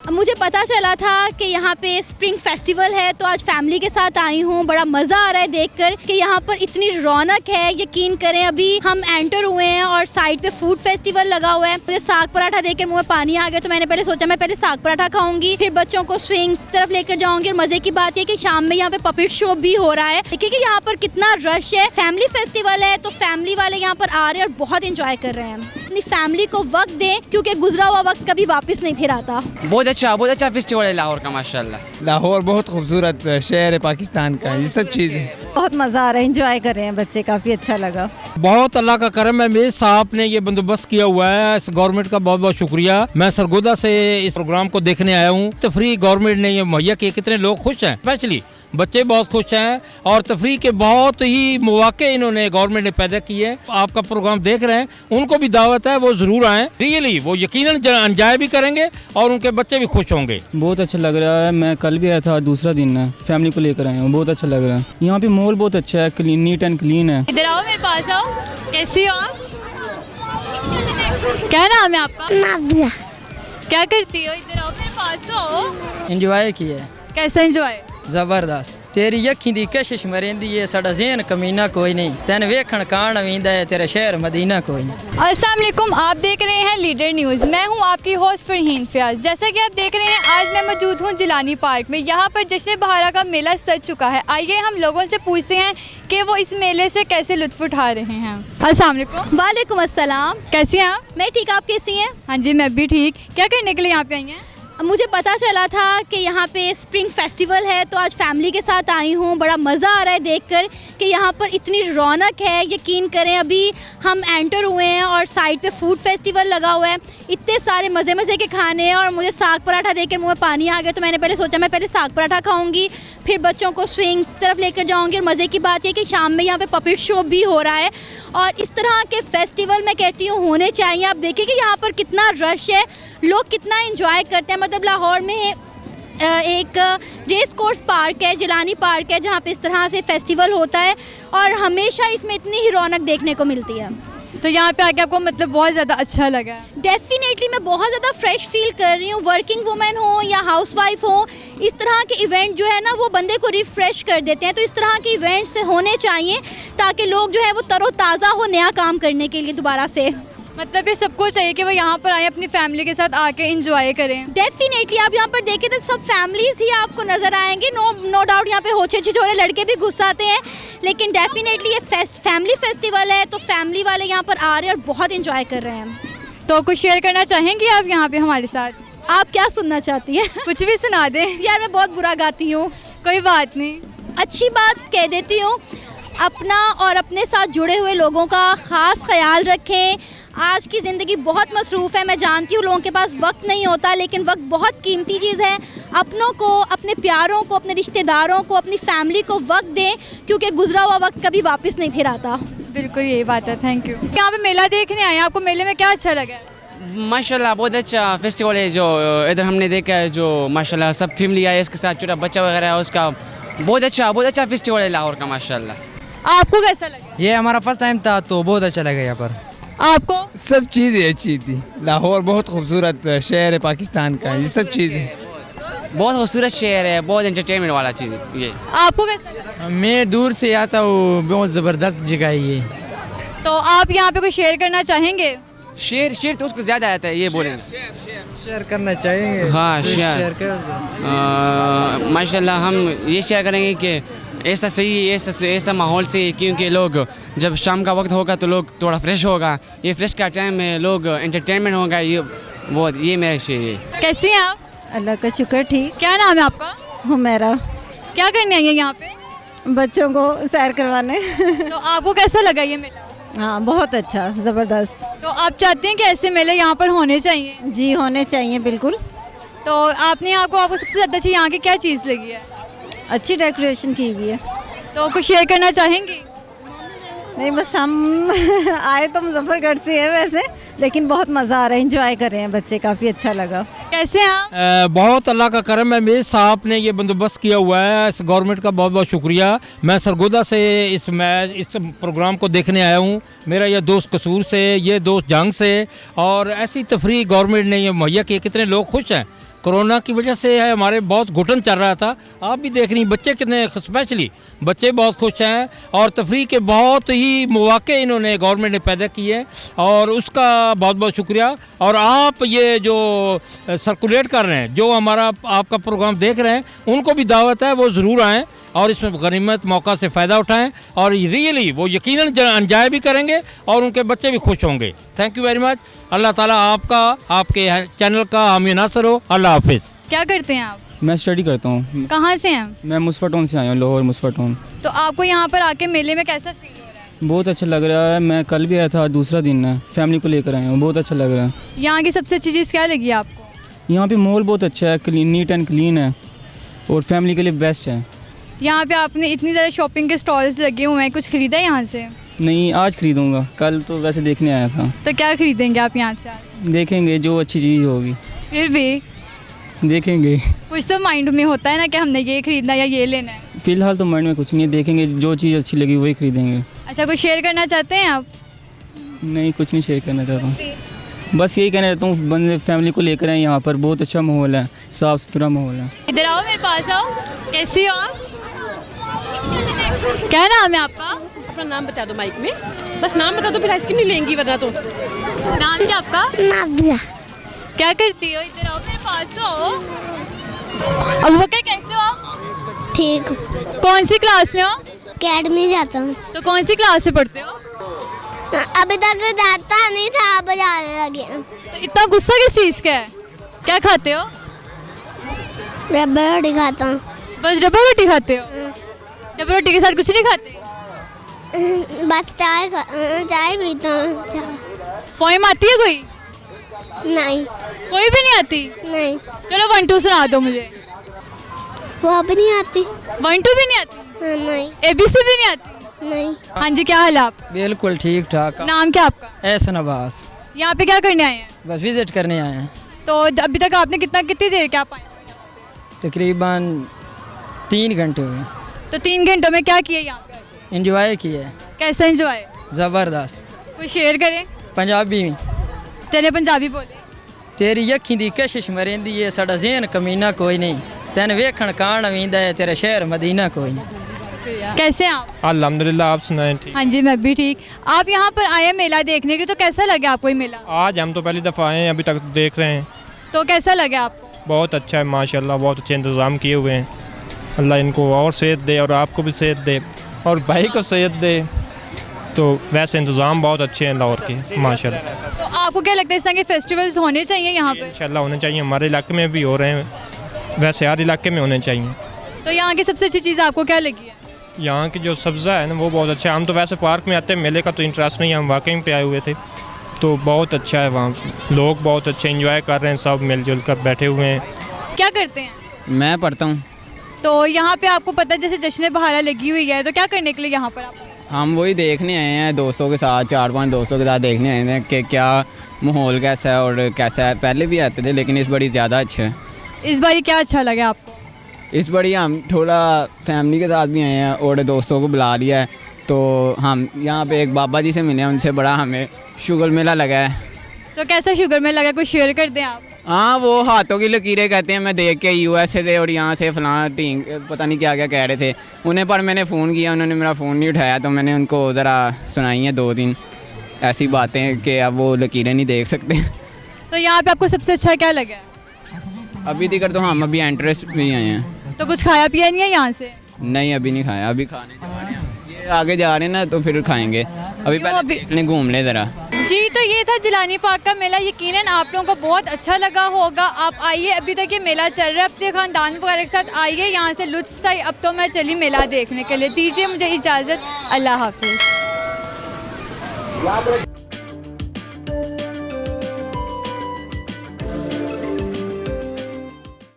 मुझे पता चला था कि यहाँ पे स्प्रिंग फेस्टिवल है, तो आज फैमिली के साथ आई हूँ। बड़ा मज़ा आ रहा है देखकर कि यहाँ पर इतनी रौनक है। यकीन करें, अभी हम एंटर हुए हैं और साइड पे फूड फेस्टिवल लगा हुआ है। मुझे साग पराठा देखकर मुँह में पानी आ गया, तो मैंने पहले सोचा मैं पहले साग पराठा खाऊंगी, फिर बच्चों को स्विंग्स तरफ लेकर जाऊंगी। और मज़े की बात है कि शाम में यहाँ पे पपेट शो भी हो रहा है। देखिए कि यहाँ पर कितना रश है। फैमिली फेस्टिवल है तो फैमिली वाले यहाँ पर आ रहे हैं और बहुत इंजॉय कर रहे हैं। अपनी फैमिली को वक्त दें, क्योंकि गुजरा हुआ वक्त कभी वापस नहीं फिर आता। बहुत अच्छा फेस्टिवल है लाहौर का माशाल्लाह। लाहौर बहुत खूबसूरत शहर है पाकिस्तान का। ये सब चीज़ें बहुत मज़ा आ रहा है, एंजॉय कर रहे हैं बच्चे, काफ़ी अच्छा लगा। बहुत अल्लाह का करम है, मेरे साहब ने ये बंदोबस्त किया हुआ है। इस गवर्नमेंट का बहुत बहुत शुक्रिया। मैं सरगोदा से इस प्रोग्राम को देखने आया हूँ। तफरी गवर्नमेंट ने ये मुहैया किया, कितने लोग खुश हैं, स्पेशली बच्चे बहुत खुश हैं और तफरी के बहुत ही मौके इन्होंने गवर्नमेंट ने पैदा किए हैं। आपका प्रोग्राम देख रहे हैं, उनको भी दावत है, वो ज़रूर आएँ। रियली वो यकीनन एंजॉय भी करेंगे और उनके बच्चे भी खुश होंगे। बहुत अच्छा लग रहा है। मैं कल भी आया था, दूसरा दिन है, फैमिली को लेकर आया हूँ। बहुत अच्छा लग रहा है। यहाँ पे मॉल बहुत अच्छा है, क्लीन, नीट एंड क्लीन है। इधर आओ, मेरे पास आओ। कैसी हो आप? क्या नाम है आपका? नादिया। क्या करती हो? इधर आओ, मेरे पास आओ। इंजॉय किया। कैसा एंजॉय? जबरदस्त। तेरी अखी दी कशिश मरेंदी है, साडा ज़हन कमीना कोई नहीं। तेन वेखण कान वींदा है, तेरा शहर मदीना कोई नहीं। अस्सलाम वालेकुम, आप देख रहे हैं लीडर न्यूज़। मैं हूं आपकी होस्ट फरहीन फ़याज़। जैसा कि आप देख रहे हैं, आज मैं मौजूद हूं जिलानी पार्क में। यहां पर जश्न बहारा का मेला सज चुका है। आइए हम लोगों से पूछते हैं कि वो इस मेले से कैसे लुत्फ़ उठा रहे हैं। अस्सलाम वालेकुम। वालेकुम अस्सलाम। कैसी हैं आप? मैं ठीक, आप कैसी हैं? हाँ जी, मैं भी ठीक। क्या करने के लिए यहाँ पे आई हैं? मुझे पता चला था कि यहाँ पे स्प्रिंग फेस्टिवल है, तो आज फैमिली के साथ आई हूँ। बड़ा मज़ा आ रहा है देखकर कि यहाँ पर इतनी रौनक है। यकीन करें, अभी हम एंटर हुए हैं और साइड पे फूड फेस्टिवल लगा हुआ है। इतने सारे मज़े मज़े के खाने हैं और मुझे साग पराठा देखकर मुँह में पानी आ गया, तो मैंने पहले सोचा मैं पहले साग पराठा खाऊंगी, फिर बच्चों को स्विंग्स तरफ लेकर जाऊंगी। और मज़े की बात है कि शाम में यहाँ पे पपेट शो भी हो रहा है। और इस तरह के फेस्टिवल मैं कहती हूँ होने चाहिए। आप देखिए कि यहाँ पर कितना रश है, लोग कितना एंजॉय करते हैं। मतलब लाहौर में एक रेस कोर्स पार्क है, जिलानी पार्क है, जहाँ पे इस तरह से फेस्टिवल होता है और हमेशा इसमें इतनी ही रौनक देखने को मिलती है। तो यहाँ पे आके आपको मतलब बहुत ज़्यादा अच्छा लगा? डेफिनेटली मैं बहुत ज़्यादा फ्रेश फील कर रही हूँ। वर्किंग वुमेन हो या हाउसवाइफ हो, इस तरह के इवेंट जो है ना, वो बंदे को रिफ़्रेश कर देते हैं। तो इस तरह के इवेंट्स होने चाहिए ताकि लोग जो है वो तरोताज़ा हो नया काम करने के लिए दोबारा से। मतलब ये सबको चाहिए कि वो यहाँ पर आए, अपनी फैमिली के साथ आके एंजॉय करें। डेफिनेटली आप यहाँ पर देखें तो सब फैमिलीज ही आपको नज़र आएंगे। नो डाउट यहाँ पे होचे छिछोरे लड़के भी घुस आते हैं, लेकिन डेफिनेटली ये फैमिली फेस्टिवल है तो फैमिली वाले यहाँ पर आ रहे हैं और बहुत इंजॉय कर रहे हैं। तो कुछ शेयर करना चाहेंगी आप यहाँ पे हमारे साथ? आप क्या सुनना चाहती हैं? कुछ भी सुना दें। यार मैं बहुत बुरा गाती हूँ। कोई बात नहीं, अच्छी बात कह देती हूँ। अपना और अपने साथ जुड़े हुए लोगों का ख़ास ख्याल रखें। आज की ज़िंदगी बहुत मसरूफ़ है, मैं जानती हूँ लोगों के पास वक्त नहीं होता, लेकिन वक्त बहुत कीमती चीज़ है। अपनों को, अपने प्यारों को, अपने रिश्तेदारों को, अपनी फैमिली को वक्त दें, क्योंकि गुजरा हुआ वक्त कभी वापस नहीं फिर आता। बिल्कुल यही बात है। Thank you. यहाँ पे मेला देखने आए, आपको मेले में क्या अच्छा लगा? माशाल्लाह बहुत अच्छा फेस्टिवल है जो इधर हमने देखा है। जो माशाल्लाह सब फैमिली आई, इसके साथ छोटा बच्चा वगैरह है, उसका बहुत अच्छा फेस्टिवल है लाहौर का माशाल्लाह। आपको कैसा लगा? ये हमारा फर्स्ट टाइम था तो बहुत अच्छा लगा यहाँ पर। आपको? सब चीज़ें अच्छी थी। लाहौर बहुत खूबसूरत शहर है पाकिस्तान का। ये सब चीज़ें बहुत खूबसूरत शहर है, बहुत एंटरटेनमेंट वाला चीज़ है ये। आपको कैसा लगा? मैं दूर से आता हूँ, बहुत ज़बरदस्त जगह है ये। तो आप यहाँ पे कुछ शेयर करना चाहेंगे? शेर तो उसको ज़्यादा आता है, ये बोले शेयर करना चाहेंगे। हाँ शेयर माशाल्लाह हम ये शेयर करेंगे कि ऐसा सही, ऐसा माहौल से, क्योंकि लोग जब शाम का वक्त होगा तो लोग थोड़ा फ्रेश होगा। ये फ्रेश का टाइम में लोग एंटरटेनमेंट होगा। ये मेरा शेर है। कैसी हैं आप? अल्लाह का शुक्र, ठीक। क्या नाम है आपका? हुमैरा। क्या करने आई है यहाँ पे? बच्चों को सैर करवाने। तो आपको कैसा लगा ये मेला? हाँ बहुत अच्छा, ज़बरदस्त। तो आप चाहते हैं कि ऐसे मेले यहाँ पर होने चाहिए? जी होने चाहिए, बिल्कुल। तो आपको सबसे ज़्यादा अच्छी यहाँ की क्या चीज़ लगी है? अच्छी डेकोरेशन की हुई है। तो कुछ शेयर करना चाहेंगी? नहीं, बस हम आए तो मुजफ्फरगढ़ से है वैसे, लेकिन बहुत मज़ा आ रहा है, एंजॉय कर रहे हैं बच्चे, काफ़ी अच्छा लगा। कैसे हैं आप? बहुत अल्लाह का करम है, मेरे साहब ने ये बंदोबस्त किया हुआ है। इस गवर्नमेंट का बहुत बहुत शुक्रिया। मैं सरगोदा से इस प्रोग्राम को देखने आया हूँ। मेरा ये दोस्त कसूर से, ये दोस्त जंग से, और ऐसी तफरी गवर्नमेंट ने ये मुहैया किया, कितने लोग खुश हैं, कोरोना की वजह से है हमारे बहुत घुटन चल रहा था। आप भी देख रही हैं बच्चे कितने, स्पेशली बच्चे बहुत खुश हैं और तफरीह के बहुत ही मौके इन्होंने गवर्नमेंट ने पैदा किए हैं और उसका बहुत बहुत शुक्रिया। और आप ये जो सर्कुलेट कर रहे हैं, जो हमारा आपका प्रोग्राम देख रहे हैं, उनको भी दावत है वो ज़रूर आएँ और इसमें गनीमत मौका से फ़ायदा उठाएं और रियली वो यकीनन एंजॉय भी करेंगे और उनके बच्चे भी खुश होंगे। Thank you very much. Allah Taala आपका, आपके चैनल का हामी नासर हो। अल्लाह हाफिज़। क्या करते हैं आप? मैं स्टडी करता हूँ। कहाँ से हैं? मैं मुजफ्फर टाउन से आया हूँ, लाहौर मुजफ्फर टाउन। तो आपको यहाँ पर आके मेले में कैसा फील हो रहा है? बहुत अच्छा लग रहा है। मैं कल भी आया था, दूसरा दिन है, फैमिली को लेकर आया हूँ, बहुत अच्छा लग रहा है। यहाँ की सबसे अच्छी चीज़ क्या लगी आपको? यहाँ पे मॉल बहुत अच्छा है, क्लीन, नीट एंड क्लीन है और फैमिली के लिए बेस्ट है। यहाँ पे आपने इतनी ज़्यादा शॉपिंग के स्टॉल्स लगे हुए हैं, कुछ ख़रीदा यहाँ से? नहीं, आज खरीदूँगा, कल तो वैसे देखने आया था। तो क्या खरीदेंगे आप यहाँ से आज? देखेंगे जो अच्छी चीज़ होगी, फिर भी देखेंगे। कुछ तो माइंड में होता है ना कि हमने ये खरीदना या ये लेना है। फ़िलहाल तो माइंड में कुछ नहीं है, देखेंगे जो चीज़ अच्छी लगी वही खरीदेंगे। अच्छा, कुछ शेयर करना चाहते हैं आप? नहीं, कुछ नहीं शेयर करना चाहता हूँ। बस यही कहना चाहता हूँ, बंदे फैमिली को लेकर आए, यहाँ पर बहुत अच्छा माहौल है, साफ़ सुथरा माहौल है। इधर आओ, मेरे पास आओ। कैसी हो आप? क्या नाम है आपका? अपना नाम बता दो माइक में, बस नाम बता दो, फिर आइसक्रीम नहीं लेंगी वरना तो। नाम क्या आपका? नादिया। क्या करती हो? इधर आओ, मेरे पास आओ। अबू बकर, कैसे हो आप? ठीक। कौन सी क्लास में हो? अकेडमी जाता हूँ। तो कौन सी क्लास से पढ़ते हो? अभी तक जाता नहीं था, अब जाने लगे। तो इतना गुस्सा किस चीज़ का है? क्या खाते हो? रबर रोटी खाता हूँ। बस डब्बा रोटी खाते हो? डब्बा रोटी के साथ कुछ नहीं खाते? बस चाय पीता हूँ। पोएम आती है कोई? नहीं। कोई भी नहीं आती? नहीं। चलो 1 2 सुना दो मुझे। वो भी नहीं आती। 1 2 भी नहीं आती? नहीं। ABC भी नहीं आती? नहीं। हाँ जी, क्या हाल है आपका? बिल्कुल ठीक ठाक। नाम क्या आपका? ऐसा नवाज। यहाँ पे क्या करने आए हैं? बस विजिट करने आए हैं। तो अभी तक आपने कितनी देर क्या पाए? तकरीबन 3 घंटे हुए। तो 3 घंटों में क्या किया यहाँ पे? इंजॉय किए। कैसा एंजॉय? ज़बरदस्त। कुछ शेयर करें? पंजाबी में चले पंजाबी बोले। तेरी अखी दी कशिश मरेंदी है, साडा ज़हन कमीना कोई नहीं, तेन वेखण कान आवींदा है, तेरा शहर मदीना कोई नहीं। कैसे हैं आप? अल्हम्दुलिल्लाह, आप सुनाएं? ठीक। हाँ जी, मैं भी ठीक। आप यहाँ पर आए मेला देखने के लिए, तो कैसा लगा आपको ये मेला? आज हम तो पहली दफ़ा आए हैं, अभी तक देख रहे हैं। तो कैसा लगा आपको? बहुत अच्छा है माशाल्लाह, बहुत अच्छे इंतज़ाम किए हुए हैं। अल्लाह इनको और सेहत दे और आपको भी सेहत दे और भाई को सेहत दे। तो वैसे इंतज़ाम बहुत अच्छे हैं लाहौर के माशाल्लाह। तो आपको क्या लगता है इस तरह के फेस्टिवल्स होने चाहिए यहाँ पर? इंशाल्लाह होने चाहिए, हमारे इलाके में भी हो रहे हैं, वैसे हर इलाके में होने चाहिए। तो यहाँ की सबसे अच्छी चीज़ आपको क्या लगी है? यहाँ की जो सब्ज़ा है ना वो बहुत अच्छा है। हम तो वैसे पार्क में आते हैं, मेले का तो इंटरेस्ट नहीं है, हम वाकई पे आए हुए थे, तो बहुत अच्छा है। वहाँ लोग बहुत अच्छे इंजॉय कर रहे हैं, सब मिलजुल कर बैठे हुए हैं। क्या करते हैं? मैं पढ़ता हूँ। तो यहाँ पे आपको पता है जैसे जश्न बहारा लगी हुई है, तो क्या करने के लिए यहाँ पर आप? हम वही देखने आए हैं, दोस्तों के साथ, 4-5 दोस्तों के साथ देखने आए हैं कि क्या माहौल कैसा है और कैसा है। पहले भी आते थे लेकिन इस बारी ज़्यादा अच्छा है। इस बारी क्या अच्छा लगा आपको? इस बारी हम थोड़ा फैमिली के साथ भी आए हैं और दोस्तों को बुला लिया है, तो हम यहाँ पे एक बाबा जी से मिले हैं, उनसे बड़ा हमें शुगर मेला लगा है। तो कैसा शुगर मेला लगा, कुछ शेयर कर दें आप? हाँ, वो हाथों की लकीरें कहते हैं। मैं देख के USA से और यहाँ से फलां टीम पता नहीं क्या क्या कह रहे थे उन्हें, पर मैंने फ़ोन किया, उन्होंने मेरा फ़ोन नहीं उठाया, तो मैंने उनको ज़रा सुनाई हैं 2 दिन ऐसी बातें कि अब वो लकीरें नहीं देख सकते। तो यहाँ पे आपको सबसे अच्छा क्या लगा? अभी दिक्कत तो हम अभी एंट्रेंस भी आए हैं। तो कुछ खाया पिया नहीं है यहाँ से? नहीं, अभी नहीं खाया, अभी खाने जा रहे हैं, ये आगे जा रहे हैं ना तो फिर खाएंगे। अभी पहले घूम ले ज़रा। जी, तो ये था जिलानी पार्क का मेला। यकीनन आप लोगों को बहुत अच्छा लगा होगा। आप आइए, अभी तक ये मेला चल रहा है, अपने ख़ानदान वगैरह के साथ आइए, यहाँ से लुत्फ़ उठाइए। अब तो मैं चली मेला देखने के लिए, दीजिए मुझे इजाज़त। अल्लाह हाफिज़।